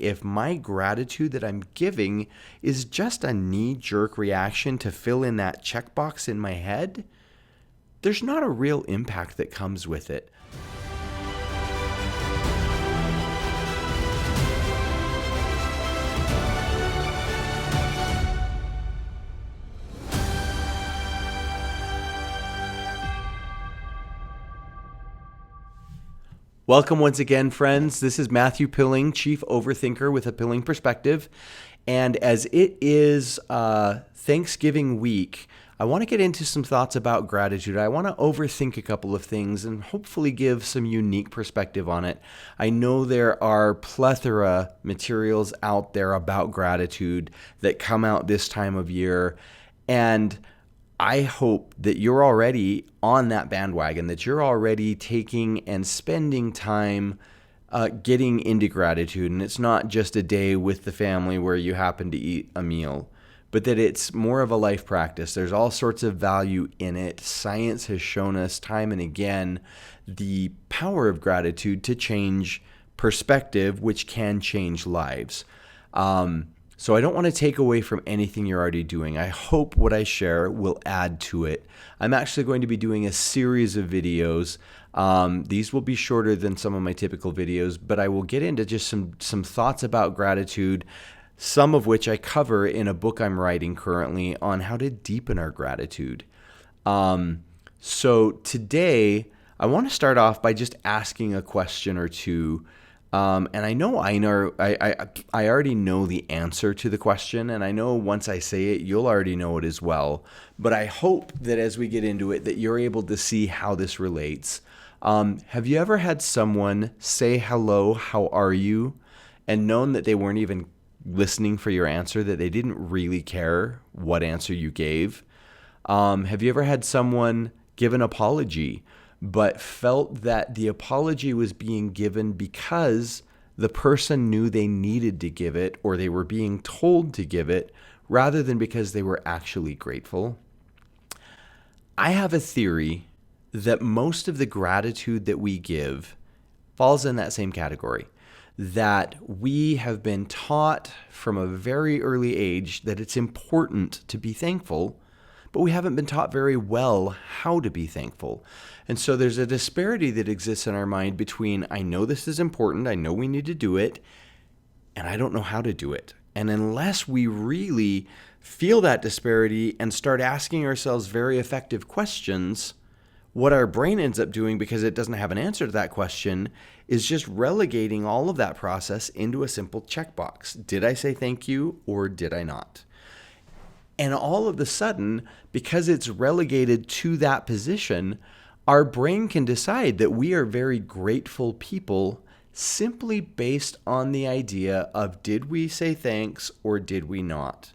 if my gratitude that I'm giving is just a knee-jerk reaction to fill in that checkbox in my head, there's not a real impact that comes with it. Welcome once again, friends. This is Matthew Pilling, Chief Overthinker with a Pilling Perspective. And as it is Thanksgiving week, I want to get into some thoughts about gratitude. I want to overthink a couple of things and hopefully give some unique perspective on it. I know there are plethora materials out there about gratitude that come out this time of year, and I hope that you're already on that bandwagon, that you're already taking and spending time getting into gratitude. And it's not just a day with the family where you happen to eat a meal, but that it's more of a life practice. There's all sorts of value in it. Science has shown us time and again the power of gratitude to change perspective, which can change lives. So I don't want to take away from anything you're already doing. I hope what I share will add to it. I'm actually going to be doing a series of videos. These will be shorter than some of my typical videos, but I will get into just some thoughts about gratitude, some of which I cover in a book I'm writing currently on how to deepen our gratitude. So today, I want to start off by just asking a question or two. And I already know the answer to the question, and I know once I say it, you'll already know it as well. But I hope that as we get into it, that you're able to see how this relates. Have you ever had someone say hello, how are you, and known that they weren't even listening for your answer, that they didn't really care what answer you gave? Have you ever had someone give an apology, but felt that the apology was being given because the person knew they needed to give it or they were being told to give it rather than because they were actually grateful? I have a theory that most of the gratitude that we give falls in that same category, that we have been taught from a very early age that it's important to be thankful, but we haven't been taught very well how to be thankful. And so there's a disparity that exists in our mind between, I know this is important, I know we need to do it, and I don't know how to do it. And unless we really feel that disparity and start asking ourselves very effective questions, what our brain ends up doing, because it doesn't have an answer to that question, is just relegating all of that process into a simple checkbox. Did I say thank you or did I not? And all of a sudden, because it's relegated to that position, our brain can decide that we are very grateful people simply based on the idea of, did we say thanks or did we not?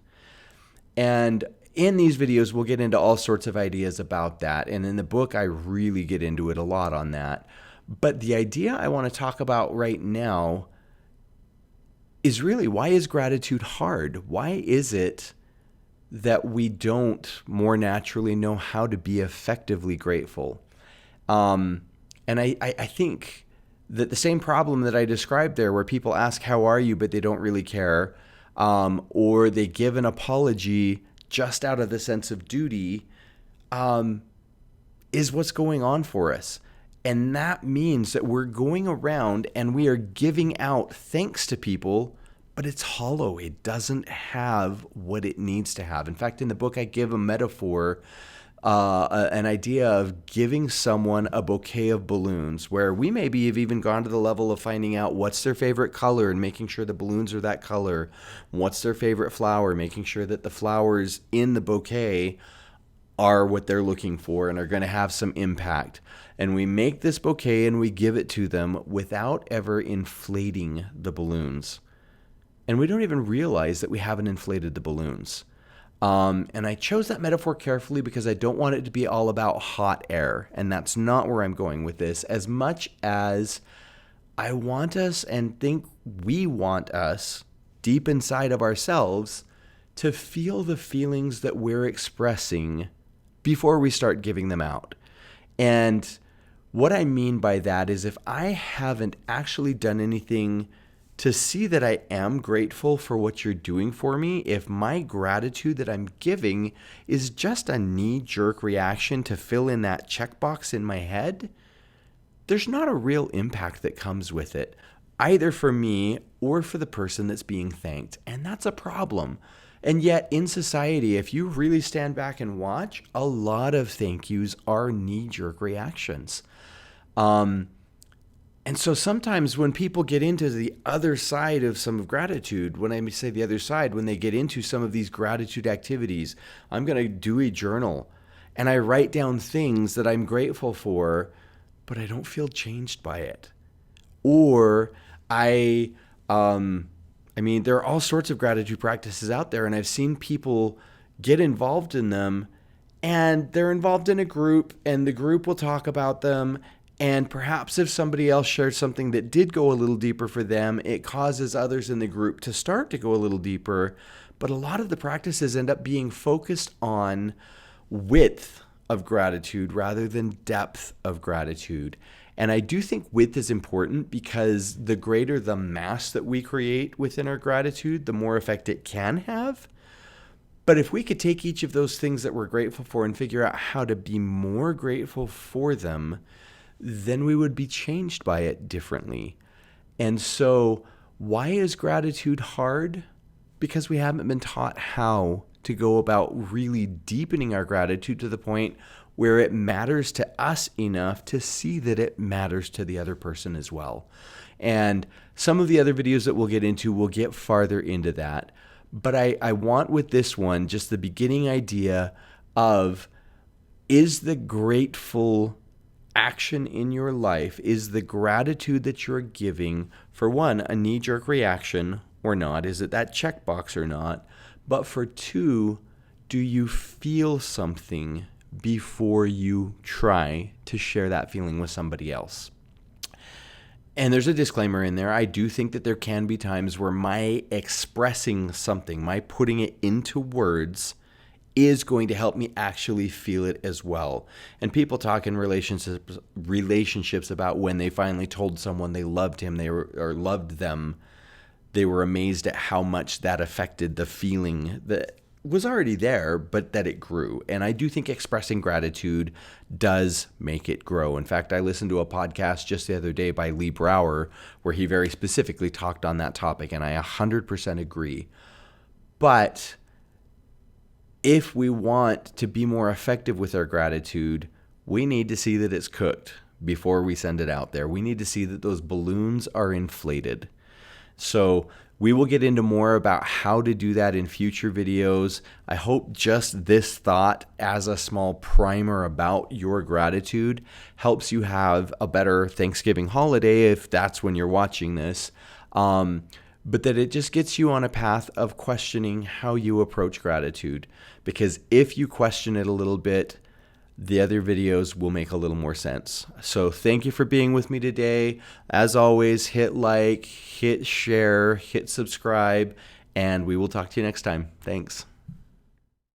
And in these videos, we'll get into all sorts of ideas about that. And in the book, I really get into it a lot on that. But the idea I want to talk about right now is really, why is gratitude hard? Why is it that we don't more naturally know how to be effectively grateful? And I think that the same problem that I described there, where people ask, how are you, but they don't really care, or they give an apology just out of the sense of duty, is what's going on for us. And that means that we're going around and we are giving out thanks to people, but it's hollow. It doesn't have what it needs to have. In fact, in the book, I give a metaphor, an idea of giving someone a bouquet of balloons, where we maybe have even gone to the level of finding out what's their favorite color and making sure the balloons are that color. What's their favorite flower, making sure that the flowers in the bouquet are what they're looking for and are going to have some impact. And we make this bouquet and we give it to them without ever inflating the balloons. And we don't even realize that we haven't inflated the balloons. And I chose that metaphor carefully because I don't want it to be all about hot air. And that's not where I'm going with this, as much as I want us, and think we want us, deep inside of ourselves, to feel the feelings that we're expressing before we start giving them out. And what I mean by that is, if I haven't actually done anything to see that I am grateful for what you're doing for me, if my gratitude that I'm giving is just a knee-jerk reaction to fill in that checkbox in my head, there's not a real impact that comes with it, either for me or for the person that's being thanked. And that's a problem. And yet in society, if you really stand back and watch, a lot of thank yous are knee-jerk reactions. And so sometimes when people get into the other side of some of gratitude, when I say the other side, when they get into some of these gratitude activities, I'm going to do a journal and I write down things that I'm grateful for, but I don't feel changed by it. Or there are all sorts of gratitude practices out there, and I've seen people get involved in them, and they're involved in a group, and the group will talk about them. And perhaps if somebody else shares something that did go a little deeper for them, it causes others in the group to start to go a little deeper. But a lot of the practices end up being focused on width of gratitude rather than depth of gratitude. And I do think width is important because the greater the mass that we create within our gratitude, the more effect it can have. But if we could take each of those things that we're grateful for and figure out how to be more grateful for them, then we would be changed by it differently. And so why is gratitude hard? Because we haven't been taught how to go about really deepening our gratitude to the point where it matters to us enough to see that it matters to the other person as well. And some of the other videos that we'll get into will get farther into that. But I want with this one just the beginning idea of, is the grateful action in your life, is the gratitude that you're giving, for one, a knee-jerk reaction or not? Is it that checkbox or not? But for two, do you feel something before you try to share that feeling with somebody else? And there's a disclaimer in there. I do think that there can be times where my expressing something, my putting it into words, is going to help me actually feel it as well. And people talk in relationships about when they finally told someone they loved him, or loved them. They were amazed at how much that affected the feeling that was already there, but that it grew. And I do think expressing gratitude does make it grow. In fact, I listened to a podcast just the other day by Lee Brower where he very specifically talked on that topic, and I 100% agree. But if we want to be more effective with our gratitude, we need to see that it's cooked before we send it out there. We need to see that those balloons are inflated. So we will get into more about how to do that in future videos. I hope just this thought as a small primer about your gratitude helps you have a better Thanksgiving holiday if that's when you're watching this. But that it just gets you on a path of questioning how you approach gratitude. Because if you question it a little bit, the other videos will make a little more sense. So thank you for being with me today. As always, hit like, hit share, hit subscribe, and we will talk to you next time. Thanks.